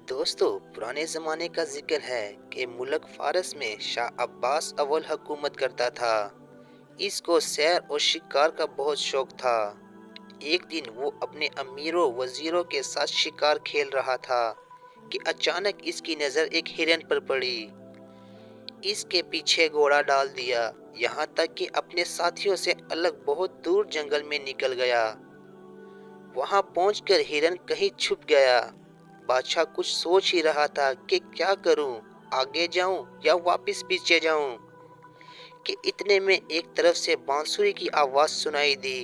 दोस्तों, पुराने ज़माने का ज़िक्र है कि मुल्क फ़ारस में शाह अब्बास अव्वल हुकूमत करता था। इसको सैर और शिकार का बहुत शौक था। एक दिन वो अपने अमीरों वज़ीरों के साथ शिकार खेल रहा था कि अचानक इसकी नज़र एक हिरन पर पड़ी। इसके पीछे घोड़ा डाल दिया, यहाँ तक कि अपने साथियों से अलग बहुत दूर जंगल में निकल गया। वहां पहुंचकर हिरन कहीं छुप गया। बादशाह कुछ सोच ही रहा था कि क्या करूं, आगे जाऊं या वापस पीछे जाऊं, कि इतने में एक तरफ से बांसुरी की आवाज सुनाई दी।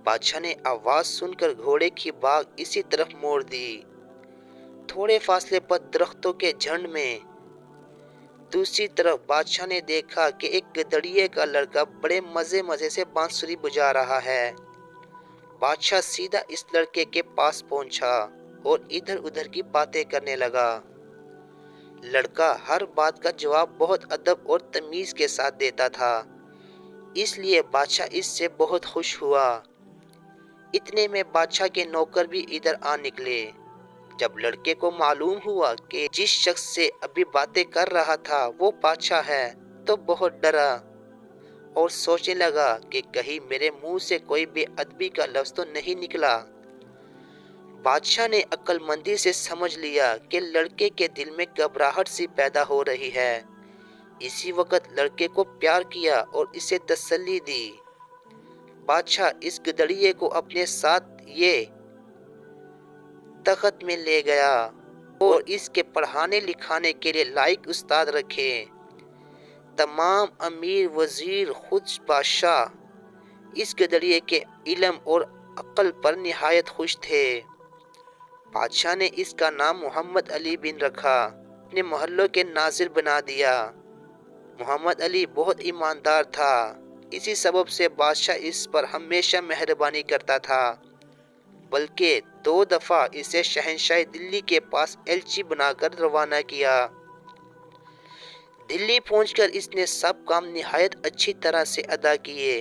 बादशाह ने आवाज सुनकर घोड़े की बाग इसी तरफ मोड़ दी। थोड़े फासले पर दरख्तों के झुंड में दूसरी तरफ बादशाह ने देखा कि एक गदड़िए का लड़का बड़े मजे मजे से बांसुरी बजा रहा है। बादशाह सीधा इस लड़के के पास पहुंचा और इधर उधर की बातें करने लगा। लड़का हर बात का जवाब बहुत अदब और तमीज के साथ देता था, इसलिए बादशाह इससे बहुत खुश हुआ। इतने में बादशाह के नौकर भी इधर आ निकले। जब लड़के को मालूम हुआ कि जिस शख्स से अभी बातें कर रहा था वो बादशाह है, तो बहुत डरा और सोचने लगा कि कहीं मेरे मुंह से कोई बेअदबी का लफ्ज तो नहीं निकला। बादशाह ने अक्लमंदी से समझ लिया कि लड़के के दिल में घबराहट सी पैदा हो रही है। इसी वक्त लड़के को प्यार किया और इसे तसल्ली दी। बादशाह इस गदड़िए को अपने साथ ये तख्त में ले गया और इसके पढ़ाने लिखाने के लिए लायक उस्ताद रखे। तमाम अमीर वजीर खुद बादशाह इस गदड़िए के इल्म और अक्ल पर निहायत खुश थे। बादशाह ने इसका नाम मोहम्मद अली बिन रखा, अपने मोहल्लों के नाजिर बना दिया। मोहम्मद अली बहुत ईमानदार था, इसी सबब से बादशाह इस पर हमेशा मेहरबानी करता था, बल्कि 2 दफा इसे शहंशाह दिल्ली के पास एलची बनाकर रवाना किया। दिल्ली पहुंचकर इसने सब काम निहायत अच्छी तरह से अदा किए।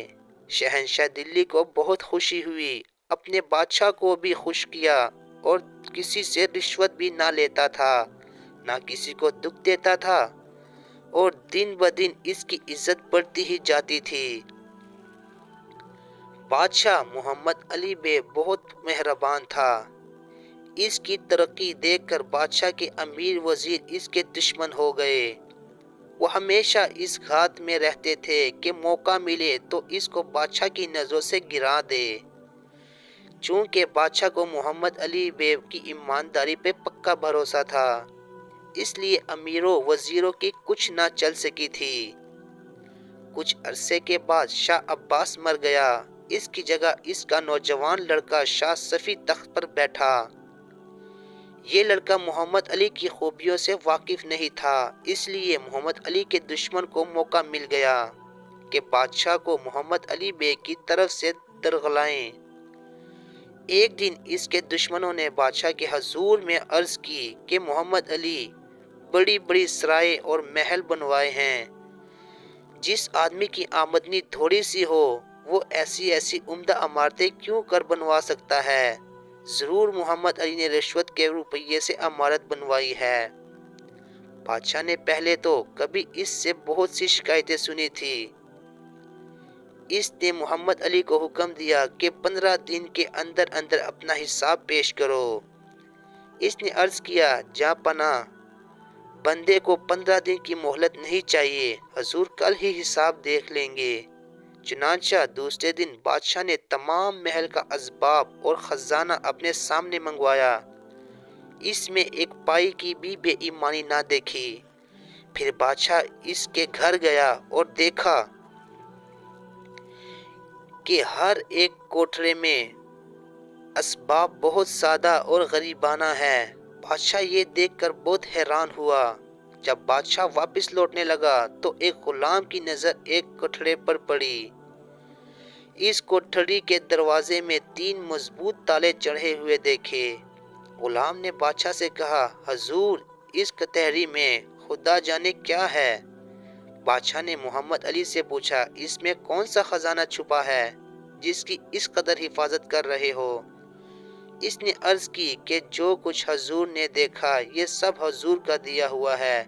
शहंशाह दिल्ली को बहुत खुशी हुई, अपने बादशाह को भी खुश किया और किसी से रिश्वत भी ना लेता था, ना किसी को दुख देता था और दिन ब दिन इसकी इज्जत बढ़ती ही जाती थी। बादशाह मोहम्मद अली बे बहुत मेहरबान था। इसकी तरक्की देखकर बादशाह के अमीर वजीर इसके दुश्मन हो गए। वो हमेशा इस घात में रहते थे कि मौका मिले तो इसको बादशाह की नजरों से गिरा दे। चूंकि बादशाह को मोहम्मद अली बे की ईमानदारी पे पक्का भरोसा था, इसलिए अमीरों वजीरों की कुछ ना चल सकी थी। कुछ अरसे के बाद शाह अब्बास मर गया। इसकी जगह इसका नौजवान लड़का शाह सफी तख्त पर बैठा। ये लड़का मोहम्मद अली की खूबियों से वाकिफ नहीं था, इसलिए मोहम्मद अली के दुश्मन को मौका मिल गया कि बादशाह को मोहम्मद अली बे की तरफ से दरगलाएं। एक दिन इसके दुश्मनों ने बादशाह के हजूर में अर्ज की कि मोहम्मद अली बड़ी बड़ी सराय और महल बनवाए हैं। जिस आदमी की आमदनी थोड़ी सी हो वो ऐसी ऐसी उम्दा इमारतें क्यों कर बनवा सकता है। जरूर मोहम्मद अली ने रिश्वत के रुपये से इमारत बनवाई है। बादशाह ने पहले तो कभी इससे बहुत सी शिकायतें सुनी थी। इसने मोहम्मद अली को हुक्म दिया कि 15 दिन के अंदर अंदर अपना हिसाब पेश करो। इसने अर्ज किया, जा पना बंदे को 15 दिन की मोहलत नहीं चाहिए, हजूर कल ही हिसाब देख लेंगे। चुनांचा दूसरे दिन बादशाह ने तमाम महल का असबाब और खजाना अपने सामने मंगवाया। इसमें एक पाई की भी बेईमानी ना देखी। फिर बादशाह इसके घर गया और देखा कि हर एक कोठरे में असबाब बहुत सादा और गरीबाना है। बादशाह ये देखकर बहुत हैरान हुआ। जब बादशाह वापस लौटने लगा तो एक गुलाम की नजर एक कोठरे पर पड़ी। इस कोठरी के दरवाजे में 3 मजबूत ताले चढ़े हुए देखे। गुलाम ने बादशाह से कहा, हजूर इस कटहरी में खुदा जाने क्या है। बादशाह ने मोहम्मद अली से पूछा, इसमें कौन सा खजाना छुपा है जिसकी इस कदर हिफाजत कर रहे हो। اس نے عرض کی کہ جو کچھ حضور نے دیکھا یہ سب حضور کا دیا ہوا ہے،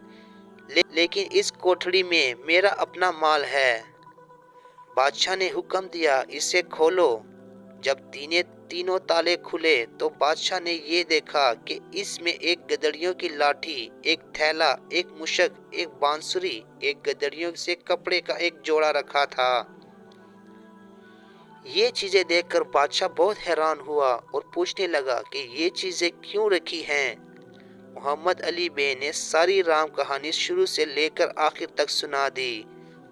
لیکن اس کوٹھڑی میں میرا اپنا مال ہے۔ بادشاہ نے حکم دیا اسے کھولو۔ جب تینوں تالے کھلے تو بادشاہ نے یہ دیکھا کہ اس میں ایک گدڑیوں کی لاٹھی، ایک تھیلا، ایک مشک، ایک بانسری، ایک گدڑیوں سے کپڑے کا ایک جوڑا رکھا تھا۔ یہ چیزیں دیکھ کر بادشاہ بہت حیران ہوا اور پوچھنے لگا کہ یہ چیزیں کیوں رکھی ہیں؟ محمد علی بے نے ساری رام کہانی شروع سے لے کر آخر تک سنا دی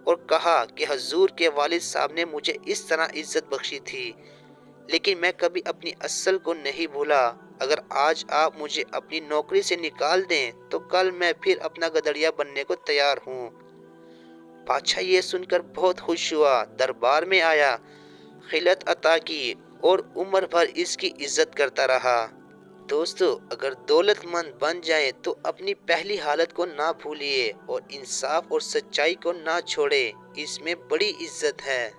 اور کہا کہ حضور کے والد صاحب نے مجھے اس طرح عزت بخشی تھی، لیکن میں کبھی اپنی اصل کو نہیں بھولا۔ اگر آج آپ مجھے اپنی نوکری سے نکال دیں تو کل میں پھر اپنا گدڑیا بننے کو تیار ہوں۔ بادشاہ یہ سن کر بہت خوش ہوا، دربار میں آیا، خلعت عطا کی اور عمر بھر اس کی عزت کرتا رہا۔ دوستو، اگر دولت مند بن جائیں تو اپنی پہلی حالت کو نہ بھولیے اور انصاف اور سچائی کو نہ چھوڑے، اس میں بڑی عزت ہے۔